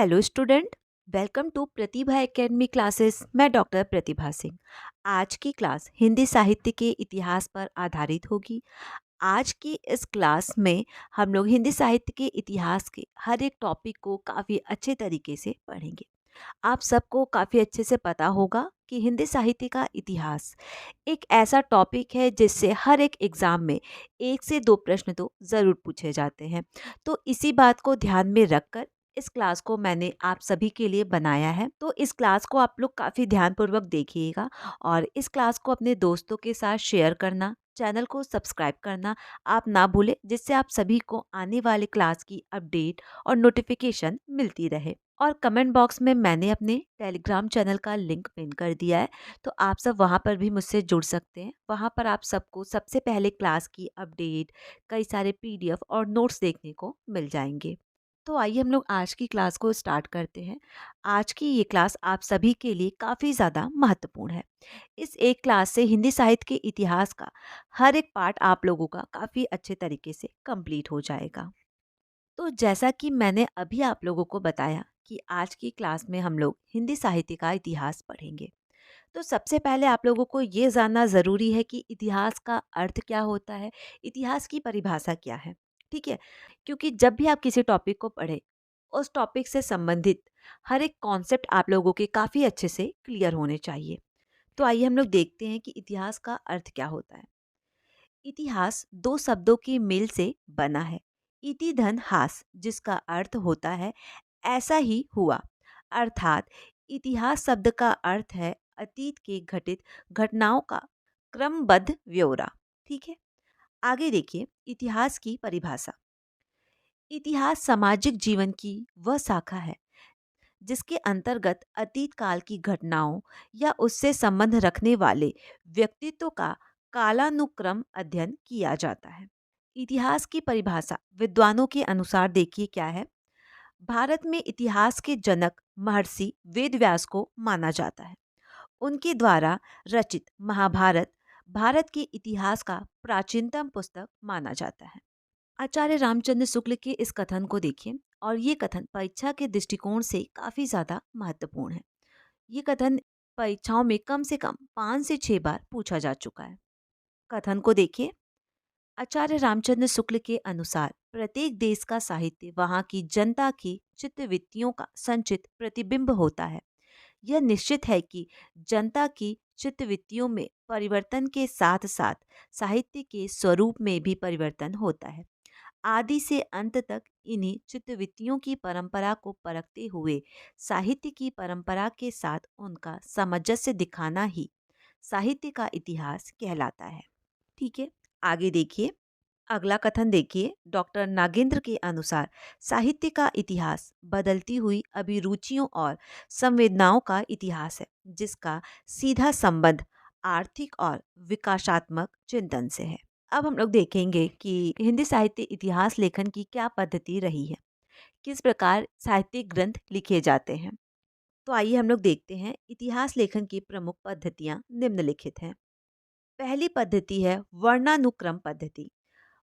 Hello student, welcome to Pratibha academy classes. मैं doctor Pratibha Singh. आज की क्लास हिंदी साहित्य के इतिहास पर आधारित होगी। आज की इस क्लास में हम लोग हिंदी साहित्य के इतिहास के हर एक टॉपिक को काफ़ी अच्छे तरीके से पढ़ेंगे। आप सबको काफ़ी अच्छे से पता होगा कि हिंदी साहित्य का इतिहास एक ऐसा टॉपिक है जिससे हर एक एग्ज़ाम में 1 से 2 प्रश्न तो ज़रूर पूछे जाते हैं। तो इसी बात को ध्यान में रखकर इस क्लास को मैंने आप सभी के लिए बनाया है। तो इस क्लास को आप लोग काफ़ी ध्यानपूर्वक देखिएगा और इस क्लास को अपने दोस्तों के साथ शेयर करना, चैनल को सब्सक्राइब करना आप ना भूलें, जिससे आप सभी को आने वाले क्लास की अपडेट और नोटिफिकेशन मिलती रहे। और कमेंट बॉक्स में मैंने अपने टेलीग्राम चैनल का लिंक पिन कर दिया है, तो आप सब वहाँ पर भी मुझसे जुड़ सकते हैं। वहाँ पर आप सबको सबसे पहले क्लास की अपडेट, कई सारे पीडीएफ और नोट्स देखने को मिल जाएंगे। तो आइए हम लोग आज की क्लास को स्टार्ट करते हैं। आज की ये क्लास आप सभी के लिए काफ़ी ज़्यादा महत्वपूर्ण है। इस एक क्लास से हिंदी साहित्य के इतिहास का हर एक पार्ट आप लोगों का काफ़ी अच्छे तरीके से कंप्लीट हो जाएगा। तो जैसा कि मैंने अभी आप लोगों को बताया कि आज की क्लास में हम लोग हिंदी साहित्य का इतिहास पढ़ेंगे। तो सबसे पहले आप लोगों को ये जानना ज़रूरी है कि इतिहास का अर्थ क्या होता है, इतिहास की परिभाषा क्या है। ठीक है, क्योंकि जब भी आप किसी टॉपिक को पढ़ें, उस टॉपिक से संबंधित हर एक कॉन्सेप्ट आप लोगों के काफ़ी अच्छे से क्लियर होने चाहिए। तो आइए हम लोग देखते हैं कि इतिहास का अर्थ क्या होता है। इतिहास दो शब्दों के मेल से बना है। इति धन हास, जिसका अर्थ होता है ऐसा ही हुआ। अर्थात इतिहास शब्द का अर्थ है अतीत के घटित घटनाओं का क्रमबद्ध ब्यौरा। ठीक है, आगे देखिए इतिहास की परिभाषा। इतिहास सामाजिक जीवन की वह शाखा है जिसके अंतर्गत अतीत काल की घटनाओं या उससे संबंध रखने वाले व्यक्तित्व का कालानुक्रम अध्ययन किया जाता है। इतिहास की परिभाषा विद्वानों के अनुसार देखिए क्या है। भारत में इतिहास के जनक महर्षि वेदव्यास को माना जाता है। उनके द्वारा रचित महाभारत भारत के इतिहास का प्राचीनतम पुस्तक माना जाता है। आचार्य रामचंद्र शुक्ल के इस कथन को देखिए और ये कथन परीक्षा के दृष्टिकोण से काफी ज्यादा महत्वपूर्ण है। ये कथन परीक्षाओं में कम से कम 5 से 6 बार पूछा जा चुका है। कथन को देखिए। आचार्य रामचंद्र शुक्ल के अनुसार प्रत्येक देश का साहित्य वहाँ की जनता की चित्तवृत्तियों का संचित प्रतिबिंब होता है। यह निश्चित है कि जनता की चित्तवृत्तियों में परिवर्तन के साथ साथ साहित्य के स्वरूप में भी परिवर्तन होता है। आदि से अंत तक इन्हीं चित्तवृत्तियों की परंपरा को परखते हुए साहित्य की परंपरा के साथ उनका सामंजस्य दिखाना ही साहित्य का इतिहास कहलाता है। ठीक है, आगे देखिए। अगला कथन देखिए। डॉक्टर नागेंद्र के अनुसार साहित्य का इतिहास बदलती हुई अभिरुचियों और संवेदनाओं का इतिहास है, जिसका सीधा संबंध आर्थिक और विकासात्मक चिंतन से है। अब हम लोग देखेंगे कि हिंदी साहित्य इतिहास लेखन की क्या पद्धति रही है, किस प्रकार साहित्यिक ग्रंथ लिखे जाते हैं। तो आइए हम लोग देखते हैं। इतिहास लेखन की प्रमुख पद्धतियां निम्नलिखित हैं। पहली पद्धति है वर्णानुक्रम पद्धति।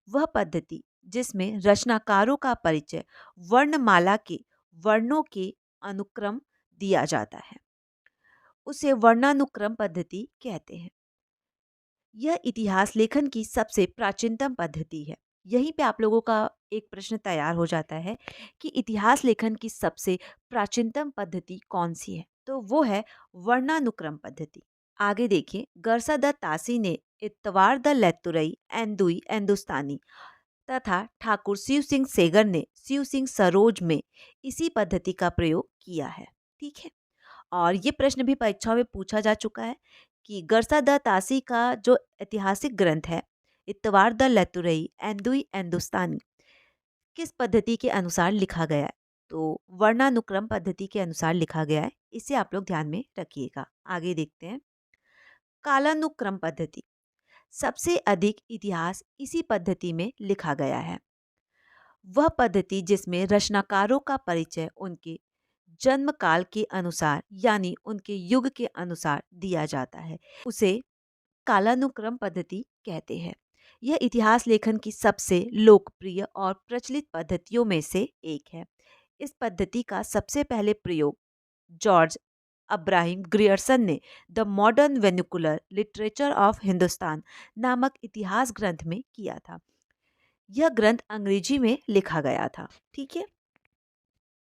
वह पद्धति जिसमें रचनाकारों का परिचय वर्णमाला के वर्णों के अनुक्रम दिया जाता है, उसे वर्णानुक्रम पद्धति कहते हैं। यह इतिहास लेखन की सबसे प्राचीनतम पद्धति है। यहीं पे आप लोगों का एक प्रश्न तैयार हो जाता है कि इतिहास लेखन की सबसे प्राचीनतम पद्धति कौन सी है, तो वो है वर्णानुक्रम पद्धति। आगे देखिए। गरसा द तासी ने इतवार द लेतुरई एंदुई एंदुस्तानी तथा ठाकुर शिव सिंह सेगर ने शिव सिंह सरोज में इसी पद्धति का प्रयोग किया है। ठीक है, और ये प्रश्न भी परीक्षाओं में पूछा जा चुका है कि गरसा द तासी का जो ऐतिहासिक ग्रंथ है इतवार द लतुरई एंदुई एंदुस्तानी किस पद्धति के अनुसार लिखा गया है, तो वर्णानुक्रम पद्धति के अनुसार लिखा गया है। इसे आप लोग ध्यान में रखिएगा। आगे देखते हैं। कालानुक्रम पद्धति। सबसे अधिक इतिहास इसी पद्धति में लिखा गया है। वह पद्धति जिसमें रचनाकारों का परिचय उनके जन्म काल के अनुसार यानी उनके युग के अनुसार दिया जाता है, उसे कालानुक्रम पद्धति कहते हैं। यह इतिहास लेखन की सबसे लोकप्रिय और प्रचलित पद्धतियों में से एक है। इस पद्धति का सबसे पहले प्रयोग जॉर्ज अब्राहिम ग्रियर्सन ने the modern vernacular literature of Hindustan नामक इतिहास ग्रंथ में किया था। यह ग्रंथ अंग्रेजी में लिखा गया था। ठीक है,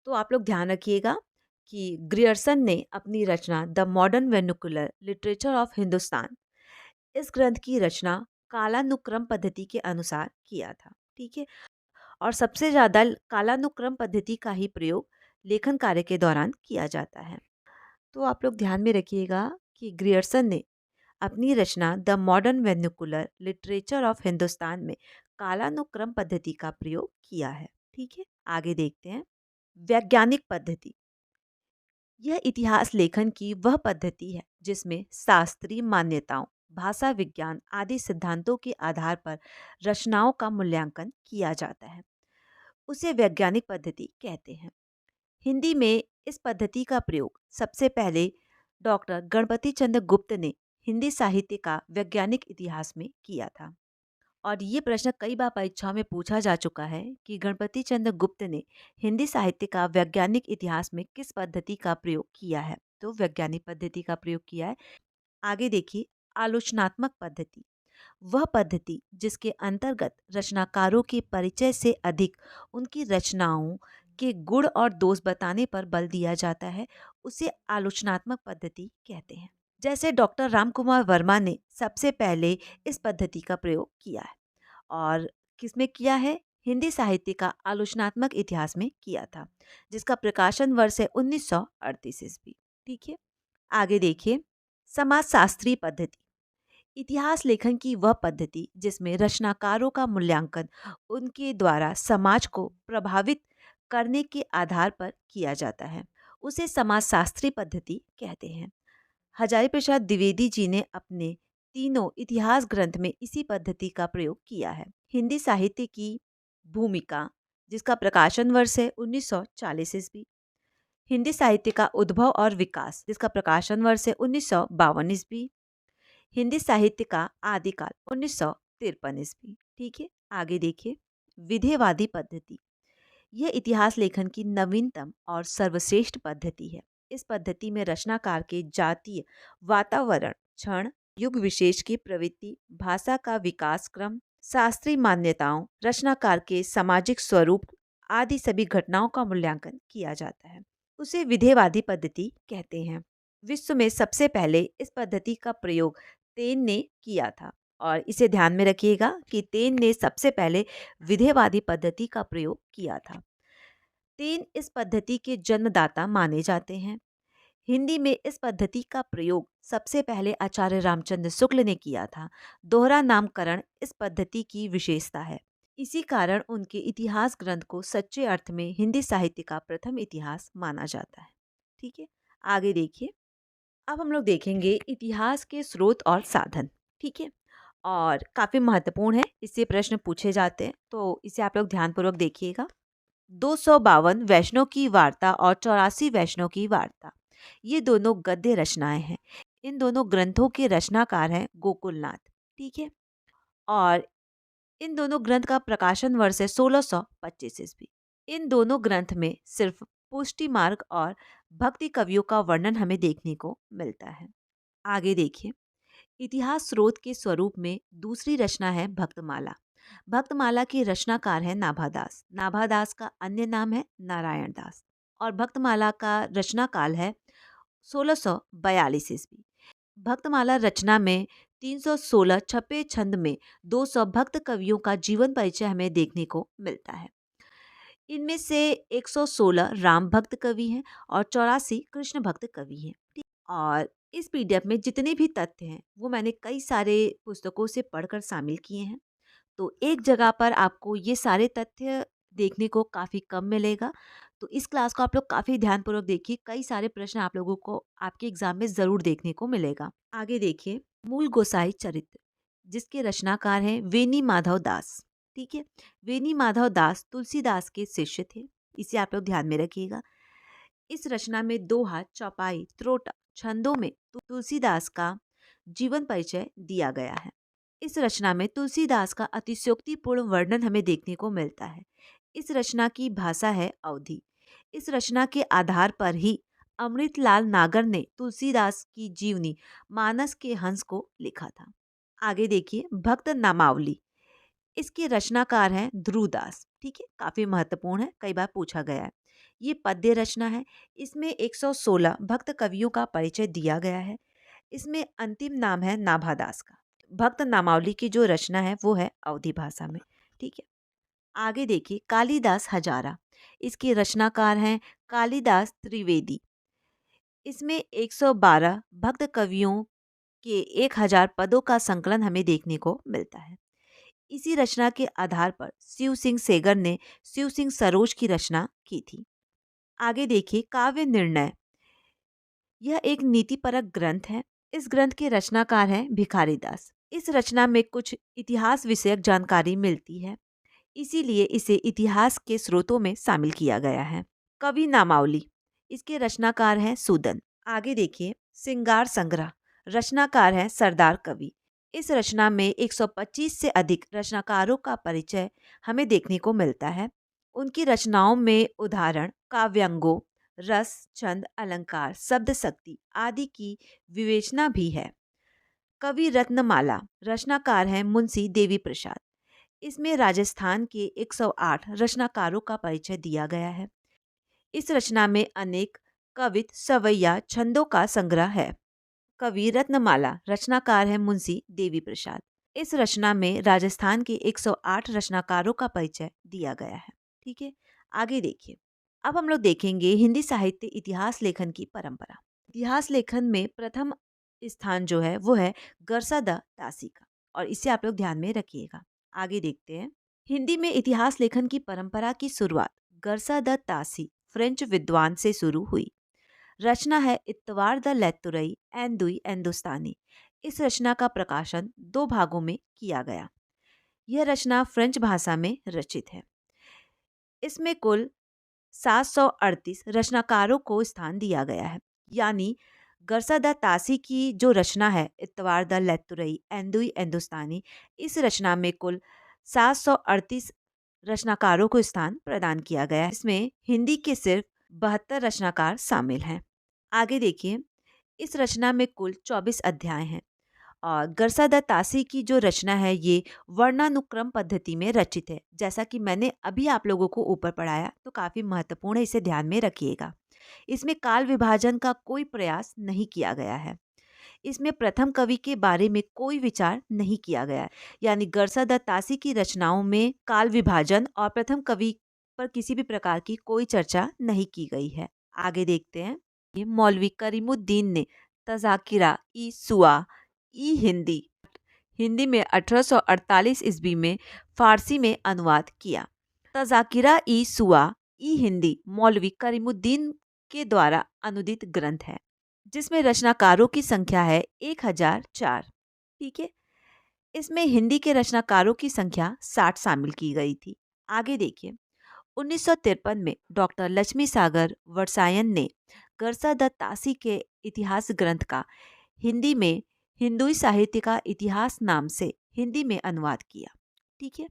तो आप लोग ध्यान रखिएगा कि ग्रियर्सन ने अपनी रचना the modern vernacular literature of Hindustan, इस ग्रंथ की रचना कालानुक्रम पद्धति के अनुसार किया था। ठीक है, और सबसे ज़्यादा कालानुक्रम पद्धति का ही प्रयोग लेखन कार्य के दौरान किया जाता है। तो आप लोग ध्यान में रखिएगा कि ग्रियर्सन ने अपनी रचना the modern vernacular literature of Hindustan में कालानुक्रम पद्धति का प्रयोग किया है। ठीक है, आगे देखते हैं। वैज्ञानिक पद्धति, यह इतिहास लेखन की वह पद्धति है जिसमें शास्त्रीय मान्यताओं, भाषा विज्ञान आदि सिद्धांतों के आधार पर रचनाओं का मूल्यांकन किया जाता है। उसे वैज्ञानिक पद्धति कहते हैं। हिंदी में इस पद्धति का प्रयोग सबसे पहले डॉक्टर गणपति चंद्र गुप्त ने हिंदी साहित्य का वैज्ञानिक इतिहास में किया था। और ये प्रश्न कई बार परीक्षाओं में पूछा जा चुका है कि गणपति चंद्र गुप्त ने हिंदी साहित्य का वैज्ञानिक इतिहास में किस पद्धति का प्रयोग किया है। तो वैज्ञानिक पद्धति का प्रयोग किया है। आगे देखिए, आलोचनात्मक पद्धति, वह पद्धति जिसके अंतर्गत रचनाकारों के परिचय से अधिक उनकी रचनाओं के गुण और दोष बताने पर बल दिया जाता है, उसे आलोचनात्मक पद्धति कहते हैं। जैसे डॉक्टर रामकुमार वर्मा ने सबसे पहले इस पद्धति का प्रयोग किया है। और किसमें किया है? हिंदी साहित्य का आलोचनात्मक इतिहास में किया था, जिसका प्रकाशन वर्ष है 1938 ईस्वी। ठीक है, आगे देखिए। समाजशास्त्री पद्धति, इतिहास लेखन की वह पद्धति जिसमें रचनाकारों का मूल्यांकन उनके द्वारा समाज को प्रभावित करने के आधार पर किया जाता है, उसे समाजशास्त्री पद्धति कहते हैं। हजारी प्रसाद द्विवेदी जी ने अपने तीनों इतिहास ग्रंथ में इसी पद्धति का प्रयोग किया है। हिंदी साहित्य की भूमिका, जिसका प्रकाशन वर्ष है 1940 ईस्वी। हिंदी साहित्य का उद्भव और विकास, जिसका प्रकाशन वर्ष है 1952 ईस्वी। हिंदी साहित्य का आदिकाल 1953 ईस्वी। ठीक है, आगे देखिए। विधेयवादी पद्धति, यह इतिहास लेखन की नवीनतम और सर्वश्रेष्ठ पद्धति है। इस पद्धति में रचनाकार के जातीय वातावरण, क्षण, युग विशेष की प्रवृत्ति, भाषा का विकास क्रम, शास्त्रीय मान्यताओं, रचनाकार के सामाजिक स्वरूप आदि सभी घटनाओं का मूल्यांकन किया जाता है। उसे विधेयवादी पद्धति कहते हैं। विश्व में सबसे पहले इस पद्धति का प्रयोग तेन ने किया था, और इसे ध्यान में रखिएगा कि तेन ने सबसे पहले विधेयवादी पद्धति का प्रयोग किया था। तेन इस पद्धति के जन्मदाता माने जाते हैं। हिंदी में इस पद्धति का प्रयोग सबसे पहले आचार्य रामचंद्र शुक्ल ने किया था। दोहरा नामकरण इस पद्धति की विशेषता है। इसी कारण उनके इतिहास ग्रंथ को सच्चे अर्थ में हिंदी साहित्य का प्रथम इतिहास माना जाता है। ठीक है, आगे देखिए। अब हम लोग देखेंगे इतिहास के स्रोत और साधन। ठीक है, और काफी महत्वपूर्ण है, इससे प्रश्न पूछे जाते हैं, तो इसे आप लोग ध्यानपूर्वक देखिएगा। 252 वैष्णव की वार्ता और 84 वैष्णव की वार्ता, ये दोनों गद्य रचनाएं हैं। इन दोनों ग्रंथों के रचनाकार हैं गोकुलनाथ। ठीक है, और इन दोनों ग्रंथ का प्रकाशन वर्ष है 1625 ईस्वी। इन दोनों ग्रंथ में सिर्फ पुष्टि मार्ग और भक्ति कवियों का वर्णन हमें देखने को मिलता है। आगे देखिए। इतिहास स्रोत के स्वरूप में दूसरी रचना है भक्तमाला। भक्तमाला के रचनाकार है नाभादास। नाभादास का अन्य नाम है नारायण दास। और भक्तमाला का रचना काल है 1642 ईस्वी। भक्तमाला रचना में 316 छपे छंद में 200 भक्त कवियों का जीवन परिचय हमें देखने को मिलता है। इनमें से 116 राम भक्त कवि हैं और 84 कृष्ण भक्त कवि हैं। ठीक? और इस पीडीएफ में जितने भी तथ्य हैं वो मैंने कई सारे पुस्तकों से पढ़कर शामिल किए हैं, तो एक जगह पर आपको ये सारे तथ्य देखने को काफ़ी कम मिलेगा। तो इस क्लास को आप लोग काफ़ी ध्यानपूर्वक देखिए, कई सारे प्रश्न आप लोगों को आपके एग्जाम में ज़रूर देखने को मिलेगा। आगे देखिए। मूल गोसाई चरित्र, जिसके रचनाकार हैं वेनी माधव दास। ठीक है, वेनी माधव दास तुलसीदास के शिष्य थे, इसे आप लोग ध्यान में रखिएगा। इस रचना में दोहा, चौपाई, त्रोटा छंदों में तुलसीदास का जीवन परिचय दिया गया है। इस रचना में तुलसीदास का अतिशयोक्तिपूर्ण वर्णन हमें देखने को मिलता है। इस रचना की भाषा है अवधी। इस रचना के आधार पर ही अमृतलाल नागर ने तुलसीदास की जीवनी मानस के हंस को लिखा था। आगे देखिए, भक्त नामावली। इसके रचनाकार हैं ध्रुवदास। ठीक है, काफी महत्वपूर्ण है, कई बार पूछा गया है। ये पद्य रचना है। इसमें 116 भक्त कवियों का परिचय दिया गया है। इसमें अंतिम नाम है नाभादास का। भक्त नामावली की जो रचना है वो है अवधी भाषा में। ठीक है, आगे देखिए, कालिदास हजारा। इसके रचनाकार हैं कालिदास त्रिवेदी। इसमें 112 भक्त कवियों के 1000 पदों का संकलन हमें देखने को मिलता है। इसी रचना के आधार पर शिव सिंह सेगर ने शिव सिंह सरोज की रचना की थी। आगे देखिए, काव्य निर्णय। यह एक नीतिपरक ग्रंथ है। इस ग्रंथ के रचनाकार हैं भिखारी दास। इस रचना में कुछ इतिहास विषयक जानकारी मिलती है, इसीलिए इसे इतिहास के स्रोतों में शामिल किया गया है। कवि नामावली। इसके रचनाकार हैं सूदन। आगे देखिए, सिंगार संग्रह। रचनाकार हैं सरदार कवि। इस रचना में 125 से अधिक रचनाकारों का परिचय हमें देखने को मिलता है। उनकी रचनाओं में उदाहरण काव्यांगों, रस, छंद, अलंकार, शब्द शक्ति आदि की विवेचना भी है। कवि रत्नमाला। रचनाकार हैं मुंशी देवी प्रसाद। इसमें राजस्थान के 108 रचनाकारों का परिचय दिया गया है। इस रचना में अनेक कवित, सवैया, छंदों का संग्रह है। कवि रत्नमाला। रचनाकार है मुंशी देवी प्रसाद। इस रचना में राजस्थान के 108 रचनाकारों का परिचय दिया गया है। ठीक है, आगे देखिए, अब हम लोग देखेंगे हिंदी साहित्य इतिहास लेखन की परंपरा। इतिहास लेखन में प्रथम स्थान जो है वो है गरसादा तासी का, और इसे आप लोग ध्यान में रखिएगा। आगे देखते हैं, हिंदी में इतिहास लेखन की परंपरा की शुरुआत गरसादा तासी फ्रेंच विद्वान से शुरू हुई। रचना है इतवार द लेतुरई एंदुई एंदुस्तानी। इस रचना का प्रकाशन 2 भागों में किया गया। यह रचना फ्रेंच भाषा में रचित है। इसमें कुल 738 रचनाकारों को स्थान दिया गया है। यानी गरसादा तासी की जो रचना है इतवार द लेतुरई एंदुई एंदुस्तानी, इस रचना में कुल 738 रचनाकारों को स्थान प्रदान किया गया है। इसमें हिंदी के सिर्फ 72 रचनाकार शामिल हैं। आगे देखिए, इस रचना में कुल 24 अध्याय हैं। और गरसादा तासी की जो रचना है ये वर्णानुक्रम पद्धति में रचित है। जैसा कि मैंने अभी आप लोगों को ऊपर पढ़ाया, तो काफी महत्वपूर्ण है, इसे ध्यान में रखिएगा। इसमें काल विभाजन का कोई प्रयास नहीं किया गया है। इसमें प्रथम कवि के बारे में कोई विचार नहीं किया गया है। यानी गरसादा तासी की रचनाओं में काल विभाजन और प्रथम कवि पर किसी भी प्रकार की कोई चर्चा नहीं की गई है। आगे देखते हैं, ये मौलवी करीमुद्दीन ने तजाकिरा ई सुआ ई हिंदी हिंदी में 1848 ईस्वी में फारसी में अनुवाद किया। तजाकिरा ई सुआ ई हिंदी मौलवी करीमुद्दीन के द्वारा अनुदित ग्रंथ है, जिसमें रचनाकारों की संख्या है 1004। ठीक है, इसमें हिंदी के रचनाकारों की संख्या 60 शामिल की गई थी। आगे देखिए, 1953 में डॉक्टर लक्ष्मी सागर वर्षायन ने गरसादा तासी के इतिहास ग्रंथ का हिंदी में हिंदुई साहित्य का इतिहास नाम से हिंदी में अनुवाद किया। ठीक है,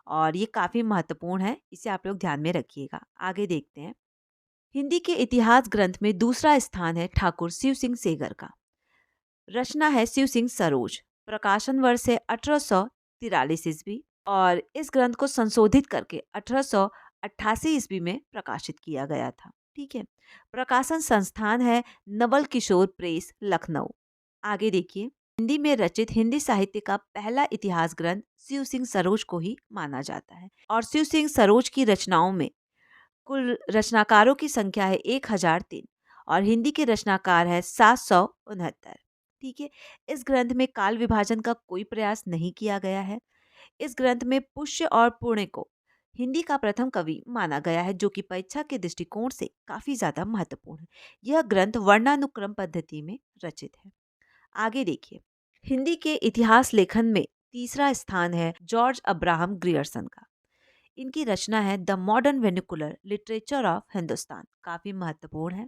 और ये काफी महत्वपूर्ण है, इसे आप लोग ध्यान में रखिएगा। आगे देखते हैं, हिंदी के इतिहास ग्रंथ में दूसरा स्थान है ठाकुर शिव सिंह सेगर का। रचना है शिव सिंह सरोज। प्रकाशन वर्ष है 1843 ईस्वी, और इस ग्रंथ को संशोधित करके 1888 ईस्वी में प्रकाशित किया गया था। ठीक है, प्रकाशन संस्थान है नवल किशोर प्रेस, लखनऊ। आगे देखिए, हिंदी में रचित हिंदी साहित्य का पहला इतिहास ग्रंथ शिव सिंह सरोज को ही माना जाता है। और शिव सिंह सरोज की रचनाओं में कुल रचनाकारों की संख्या है 1003, और हिंदी के रचनाकार है 769। ठीक है, इस ग्रंथ में काल विभाजन का कोई प्रयास नहीं किया गया है। इस ग्रंथ में पुष्य और पुण्य को हिंदी का प्रथम कवि माना गया है, जो कि परीक्षा के दृष्टिकोण से काफी ज्यादा महत्वपूर्ण है। यह ग्रंथ वर्णानुक्रम पद्धति में रचित है। आगे देखिए, हिंदी के इतिहास लेखन में तीसरा स्थान है जॉर्ज अब्राहम ग्रियर्सन का। इनकी रचना है the modern vernacular literature of Hindustan, काफी महत्वपूर्ण है।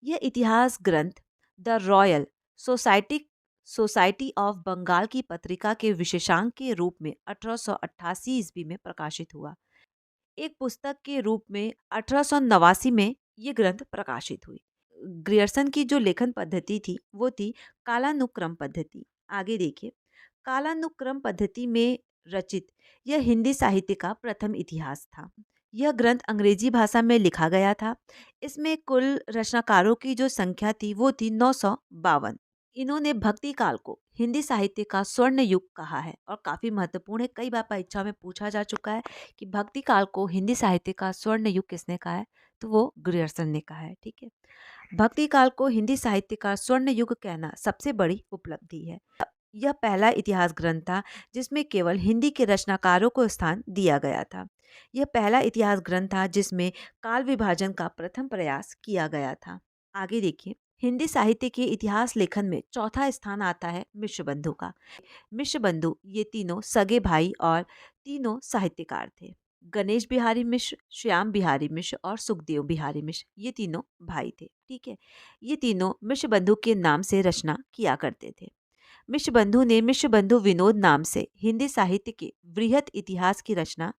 यह इतिहास ग्रंथ the royal society of Bengal की पत्रिका के विशेषांक के रूप में 1888 ईस्वी में प्रकाशित हुआ। एक पुस्तक के रूप में 1889 में ये ग्रंथ प्रकाशित हुई। ग्रियर्सन की जो लेखन पद्धति थी वो थी कालानुक्रम पद्धति। आगे देखिए, कालानुक्रम पद्धति में रचित यह हिंदी साहित्य का प्रथम इतिहास था। यह ग्रंथ अंग्रेजी भाषा में लिखा गया था। इसमें कुल रचनाकारों की जो संख्या थी वो थी 952। इन्होंने भक्ति काल को हिंदी साहित्य का स्वर्ण युग कहा है और काफी महत्वपूर्ण है। कई बार परीक्षा में पूछा जा चुका है कि भक्ति काल को हिंदी साहित्य का स्वर्ण युग किसने कहा है, तो वो ग्रियर्सन ने कहा है। ठीक है, भक्ति काल को हिंदी साहित्य का स्वर्ण युग कहना सबसे बड़ी उपलब्धि है। यह पहला इतिहास ग्रंथ था जिसमें केवल हिंदी के रचनाकारों को स्थान दिया गया था। यह पहला इतिहास ग्रंथ था जिसमें काल विभाजन का प्रथम प्रयास किया गया था। आगे देखिए, हिंदी साहित्य के इतिहास लेखन में चौथा स्थान आता है मिश्र बंधु का। मिश्र बंधु ये तीनों सगे भाई और तीनों साहित्यकार थे। गणेश बिहारी मिश्र, श्याम बिहारी मिश्र और सुखदेव बिहारी मिश्र ये तीनों भाई थे। ठीक है, ये तीनों मिश्र बंधु के नाम से रचना किया करते थे। मिश्र बंधु ने मिश्र बंधु विनोद नाम से हिंदी साहित्य के वृहत इतिहास की रचना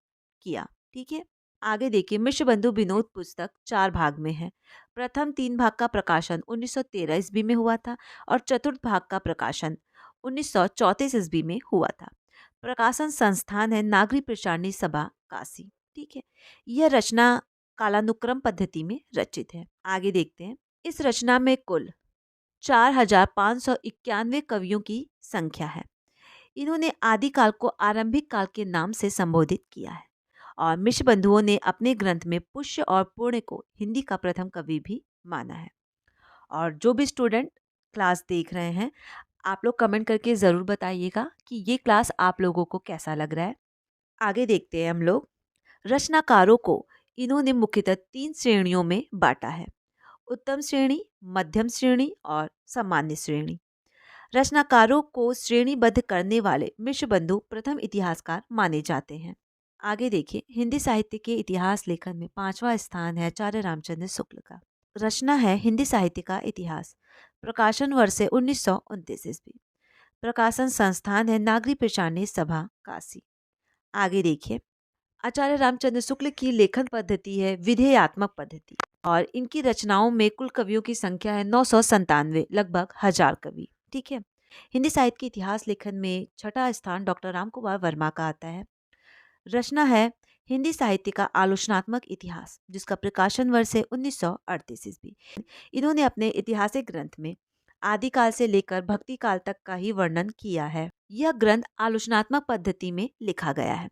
किया। ठीक है, आगे देखिए, मिश्र बंधु विनोद पुस्तक 4 भाग में है। प्रथम 3 भाग का प्रकाशन 1913 ईस्वी में हुआ था और चतुर्थ भाग का प्रकाशन 1934 ईस्वी में हुआ था। प्रकाशन संस्थान है नागरी प्रचारणी सभा काशी। ठीक है, यह रचना कालानुक्रम पद्धति में रचित है। आगे देखते हैं, इस रचना में कुल 4591 कवियों की संख्या है। इन्होंने आदिकाल को आरंभिक काल के नाम से संबोधित किया है और मिश्र बंधुओं ने अपने ग्रंथ में पुष्य और पूर्ण को हिंदी का प्रथम कवि भी माना है। और जो भी स्टूडेंट क्लास देख रहे हैं, आप लोग कमेंट करके ज़रूर बताइएगा कि ये क्लास आप लोगों को कैसा लग रहा है। आगे देखते हैं हम लोग, रचनाकारों को इन्होंने मुख्यतः 3 श्रेणियों में बांटा है: उत्तम श्रेणी, मध्यम श्रेणी और सामान्य श्रेणी। रचनाकारों को श्रेणीबद्ध करने वाले मिश्र बंधु प्रथम इतिहासकार माने जाते हैं। आगे देखिए, हिंदी साहित्य के इतिहास लेखन में 5वां स्थान है आचार्य रामचंद्र शुक्ल का। रचना है हिंदी साहित्य का इतिहास। प्रकाशन वर्ष है 1929 ईस्वी। प्रकाशन संस्थान है नागरी प्रचारणी सभा काशी। आगे देखिए, आचार्य रामचंद्र शुक्ल की लेखन पद्धति है विधेयात्मक पद्धति और इनकी रचनाओं में कुल कवियों की संख्या है 997, लगभग 1000 कवि। ठीक है, हिंदी साहित्य के इतिहास लेखन में छठा स्थान डॉक्टर राम कुमार वर्मा का आता है। रचना है हिंदी साहित्य का आलोचनात्मक इतिहास, जिसका प्रकाशन वर्ष है 1938 ईस्वी। इन्होंने अपने ऐतिहासिक ग्रंथ में आदिकाल से लेकर भक्ति काल तक का ही वर्णन किया है। यह ग्रंथ आलोचनात्मक पद्धति में लिखा गया है।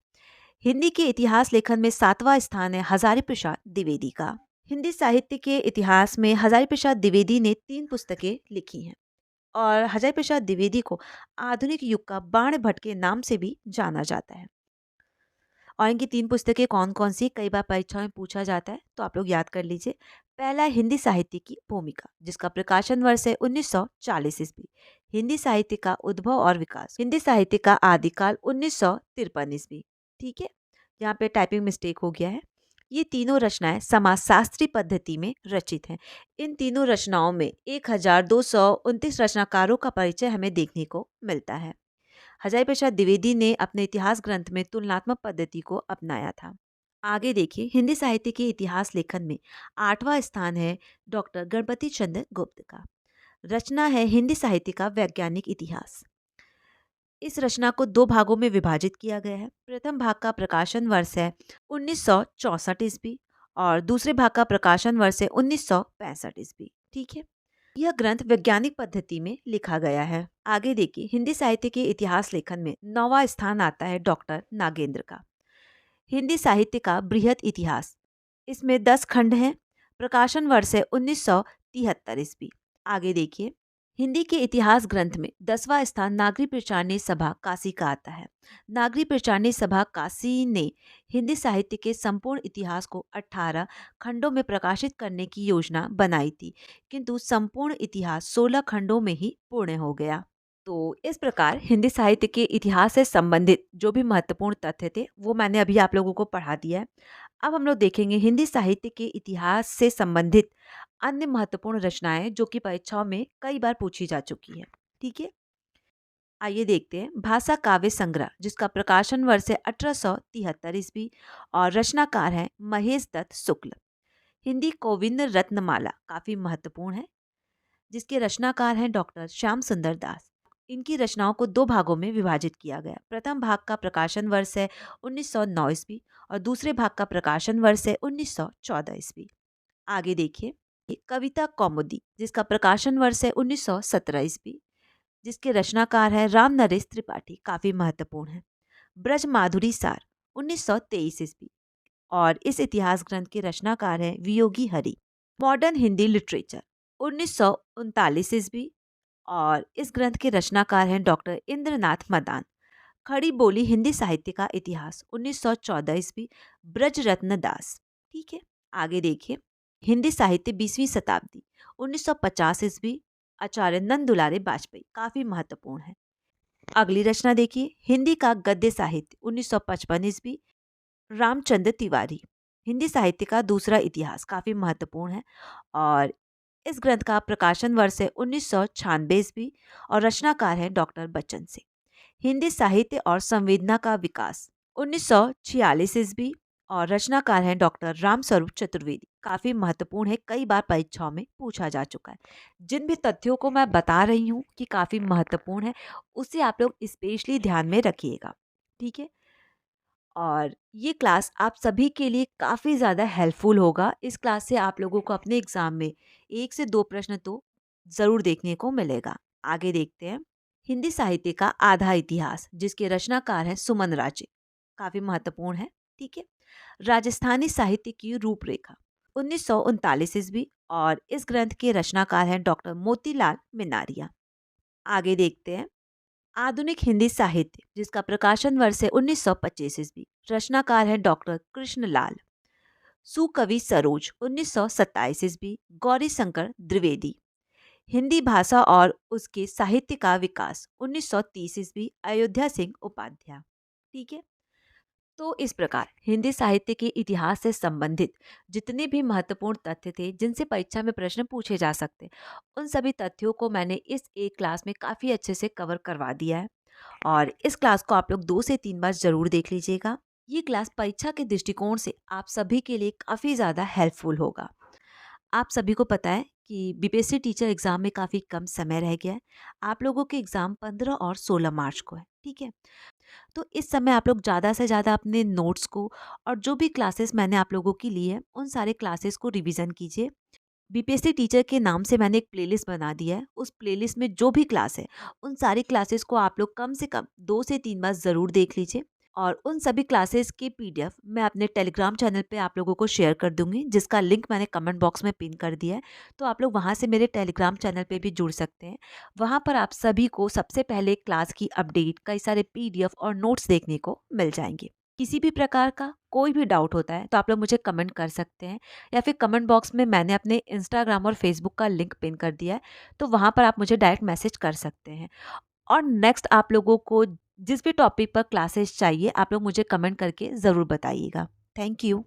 हिंदी के इतिहास लेखन में 7वां स्थान है हजारी प्रसाद द्विवेदी का। हिंदी साहित्य के इतिहास में हजारी प्रसाद द्विवेदी ने 3 पुस्तकें लिखी हैं और हजारी प्रसाद द्विवेदी को आधुनिक युग का बाण भट्ट के नाम से भी जाना जाता है। और इनकी 3 पुस्तकें कौन कौन सी, कई बार परीक्षा में पूछा जाता है, तो आप लोग याद कर लीजिए। पहला है हिंदी साहित्य की भूमिका, जिसका प्रकाशन वर्ष है 1940 ईस्वी। हिंदी साहित्य का उद्भव और विकास, हिंदी साहित्य का आदिकाल 1953 ईस्वी। ठीक है, यहाँ पे टाइपिंग मिस्टेक हो गया है। ये तीनों रचनाएं समाजशास्त्री पद्धति में रचित हैं। इन तीनों रचनाओं में 1229 रचनाकारों का परिचय हमें देखने को मिलता है। हजारी प्रसाद द्विवेदी ने अपने इतिहास ग्रंथ में तुलनात्मक पद्धति को अपनाया था। आगे देखिए, हिंदी साहित्य के इतिहास लेखन में 8वां स्थान है डॉक्टर गणपति चंद्र गुप्त का। रचना है हिंदी साहित्य का वैज्ञानिक इतिहास। इस रचना को 2 भागों में विभाजित किया गया है। प्रथम भाग का प्रकाशन वर्ष है 1964 ईस्वी और दूसरे भाग का प्रकाशन वर्ष है 1965 ईस्वी। ठीक है, यह ग्रंथ वैज्ञानिक पद्धति में लिखा गया है। आगे देखिए, हिंदी साहित्य के इतिहास लेखन में 9वां स्थान आता है डॉक्टर नागेंद्र का। हिंदी साहित्य का बृहत इतिहास, इसमें 10 खंड हैं। प्रकाशन वर्ष है 1973 ईस्वी। आगे देखिए, हिंदी के इतिहास ग्रंथ में 10वां स्थान नागरी प्रचारणी सभा काशी का आता है। नागरी प्रचारणी सभा काशी ने हिंदी साहित्य के संपूर्ण इतिहास को 18 खंडों में प्रकाशित करने की योजना बनाई थी, किंतु संपूर्ण इतिहास 16 खंडों में ही पूर्ण हो गया। तो इस प्रकार हिंदी साहित्य के इतिहास से संबंधित जो भी महत्वपूर्ण तथ्य थे वो मैंने अभी आप लोगों को पढ़ा दिया है। अब हम लोग देखेंगे हिंदी साहित्य के इतिहास से संबंधित अन्य महत्वपूर्ण रचनाएं जो कि परीक्षाओं में कई बार पूछी जा चुकी है। ठीक है, आइए देखते हैं भाषा काव्य संग्रह, जिसका प्रकाशन वर्ष है 1873 ईस्वी और रचनाकार हैं महेश दत्त शुक्ल। हिंदी गोविंद रत्नमाला काफी महत्वपूर्ण है, जिसके रचनाकार हैं डॉक्टर श्याम सुंदर दास। इनकी रचनाओं को दो भागों में विभाजित किया गया। प्रथम भाग का प्रकाशन वर्ष है 1909 ईस्वी और दूसरे भाग का प्रकाशन वर्ष है 1914 ईस्वी। आगे देखिए, ये कविता कौमुदी, जिसका प्रकाशन वर्ष है 1917 ईस्वी, जिसके रचनाकार है राम नरेश त्रिपाठी, काफी महत्वपूर्ण है। ब्रज माधुरी सार 1923 ईस्वी और इस इतिहास ग्रंथ के रचनाकार हैं वियोगी हरि। मॉडर्न हिंदी लिटरेचर 1939 ईस्वी और इस ग्रंथ के रचनाकार हैं डॉक्टर इंद्रनाथ मदान। खड़ी बोली हिंदी साहित्य का इतिहास 1914 ईस्वी, ब्रज रत्न दास। ठीक है, आगे देखिए, हिंदी साहित्य 20वीं शताब्दी 1950 ईस्वी, आचार्य नंद दुलारे बाजपेयी, काफी महत्वपूर्ण है। अगली रचना देखिए, हिंदी का गद्य साहित्य 1955 ईस्वी, रामचंद्र तिवारी। हिंदी साहित्य का दूसरा इतिहास काफी महत्वपूर्ण है और इस ग्रंथ का प्रकाशन वर्ष है 1996 ईस्वी और रचनाकार है डॉक्टर बच्चन सिंह। हिंदी साहित्य और संवेदना का विकास 1946 ईस्वी और रचनाकार हैं डॉक्टर राम स्वरूप चतुर्वेदी, काफी महत्वपूर्ण है, कई बार परीक्षाओं में पूछा जा चुका है। जिन भी तथ्यों को मैं बता रही हूँ कि काफी महत्वपूर्ण है, उसे आप लोग स्पेशली ध्यान में रखिएगा। ठीक है, और ये क्लास आप सभी के लिए काफ़ी ज़्यादा हेल्पफुल होगा। इस क्लास से आप लोगों को अपने एग्ज़ाम में 1 से 2 प्रश्न तो ज़रूर देखने को मिलेगा। आगे देखते हैं, हिंदी साहित्य का आधा इतिहास, जिसके रचनाकार हैं सुमन राजे, काफ़ी महत्वपूर्ण है। ठीक है, राजस्थानी साहित्य की रूपरेखा 1939 ईस्वी और इस ग्रंथ के रचनाकार हैं डॉक्टर मोतीलाल मिनारिया। आगे देखते हैं, आधुनिक हिंदी साहित्य, जिसका प्रकाशन वर्ष है 1925 ईस्वी, रचनाकार है डॉक्टर कृष्णलाल। सुकवि सरोज 1927 ईस्वी, गौरी शंकर द्विवेदी। हिंदी भाषा और उसके साहित्य का विकास 1930 ईस्वी, अयोध्या सिंह उपाध्याय। ठीक है, तो इस प्रकार हिंदी साहित्य के इतिहास से संबंधित जितने भी महत्वपूर्ण तथ्य थे, जिनसे परीक्षा में प्रश्न पूछे जा सकते, उन सभी तथ्यों को मैंने इस एक क्लास में काफ़ी अच्छे से कवर करवा दिया है और इस क्लास को आप लोग 2 से 3 बार ज़रूर देख लीजिएगा। ये क्लास परीक्षा के दृष्टिकोण से आप सभी के लिए काफ़ी ज़्यादा हेल्पफुल होगा। आप सभी को पता है कि बीपीएससी टीचर एग्ज़ाम में काफ़ी कम समय रह गया है। आप लोगों के एग्ज़ाम 15 और 16 मार्च को है। ठीक है, तो इस समय आप लोग ज़्यादा से ज़्यादा अपने नोट्स को और जो भी क्लासेस मैंने आप लोगों की ली है, उन सारे क्लासेस को रिवीजन कीजिए। बीपीएससी टीचर के नाम से मैंने एक प्लेलिस्ट बना दिया है। उस प्लेलिस्ट में जो भी क्लास है, उन सारी क्लासेस को आप लोग कम से कम 2 से 3 बार ज़रूर देख लीजिए और उन सभी क्लासेस की पीडीएफ मैं अपने टेलीग्राम चैनल पे आप लोगों को शेयर कर दूंगी, जिसका लिंक मैंने कमेंट बॉक्स में पिन कर दिया है। तो आप लोग वहाँ से मेरे टेलीग्राम चैनल पे भी जुड़ सकते हैं। वहाँ पर आप सभी को सबसे पहले क्लास की अपडेट, कई सारे पीडीएफ और नोट्स देखने को मिल जाएंगे। किसी भी प्रकार का कोई भी डाउट होता है तो आप लोग मुझे कमेंट कर सकते हैं या फिर कमेंट बॉक्स में मैंने अपने इंस्टाग्राम और फेसबुक का लिंक पिन कर दिया है, तो वहाँ पर आप मुझे डायरेक्ट मैसेज कर सकते हैं। और नेक्स्ट आप लोगों को जिस भी टॉपिक पर क्लासेस चाहिए, आप लोग मुझे कमेंट करके ज़रूर बताइएगा। Thank you.